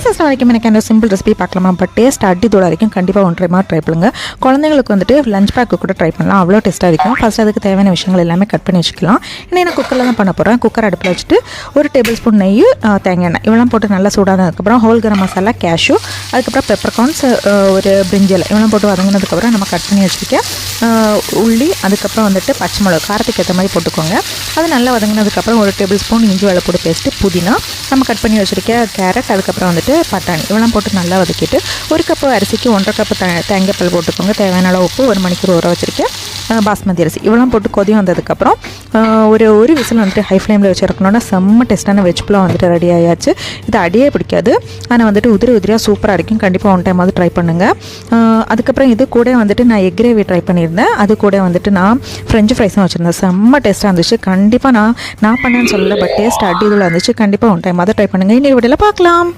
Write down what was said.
First வரைக்கும் எனக்கு என்ன சிம்பிள் ரெசிபி பார்க்கலாமா, பட் டேஸ்ட் அடித்தோட வரைக்கும் கண்டிப்பாக ஒன்றரை மாதிரி ட்ரை பண்ணுங்கள். குழந்தைங்களுக்கு வந்துட்டு லஞ்ச் பேக்கு கூட ட்ரை பண்ணலாம், அவ்வளோ டேஸ்ட்டாக இருக்கும். ஃபஸ்ட் அதுக்கு தேவையான விஷயங்கள் எல்லாமே கட் பண்ணி வச்சுக்கலாம். ஏன்னா நான் குக்கரில் தான் பண்ண போகிறேன். குக்கர் அடுப்பில் வச்சுட்டு 1 டேபிள் ஸ்பூன் நெய், தேங்காய் எண்ணெய் இவெல்லாம் போட்டு நல்லா சூடானதுக்கப்புறம் ஹோல் கரம் மசாலா, கேஷ்யூ, அதுக்கப்புறம் பெப்பர்கார்ன்ஸ், ஒரு பிரிஞ்சல் இவெல்லாம் போட்டு வதங்கினதுக்கப்புறம் நம்ம கட் பண்ணி வச்சுருக்கேன் உள்ளி, அதுக்கப்புறம் வந்துட்டு பச்சை மிளகா காரத்துக்கு ஏற்ற மாதிரி போட்டுக்கோங்க. அது நல்லா வதங்கினதுக்கப்புறம் 1 டேபிள் ஸ்பூன் இஞ்சி வெள்ளைப்பூடு பேஸ்ட்டு, புதினா, நம்ம கட் பண்ணி வச்சுருக்க கேரட், அதுக்கப்புறம் வந்துட்டு பட்டாணி இவெல்லாம் போட்டு நல்லா வதக்கிட்டு 1 கப்பு அரிசிக்கு 1.5 கப்பு தேங்காய் பால் போட்டுக்கோங்க. தேவையான அளவு உப்பு, 1 மணிக்கூர் ஊற வச்சுருக்கேன் பாஸ்மதி அரிசி இவெல்லாம் போட்டு கொதி வந்ததுக்கப்புறம் ஒரு விசில் வந்துட்டு ஹை ஃப்ளேமில் வச்சு இறக்கணுன்னா செம்ம டேஸ்ட்டான வெஜ் புலாவ் வந்துட்டு ரெடி ஆயாச்சு. இது அடியே பிடிக்காது, ஆனால் வந்துட்டு உதிரியாக சூப்பராக இருக்கும். கண்டிப்பாக ஒன் டைம் ட்ரை பண்ணுங்கள். அதுக்கப்புறம் இது கூட வந்துட்டு நான் எக் கிரேவி ட்ரை பண்ணியிருந்தேன். அது கூட வந்துட்டு நான் ஃப்ரெஞ்சு ஃப்ரைஸும் வச்சுருந்தேன். செம்ம டேஸ்ட்டாக இருந்துச்சு. கண்டிப்பாக நான் பண்ணேன்னு சொல்லலை, பட் டேஸ்ட் அடி இதில் இருந்துச்சு. கண்டிப்பாக ஒன் டைம் ட்ரை பண்ணுங்கள். இன்னொரு வீடியோவில் பார்க்கலாம்.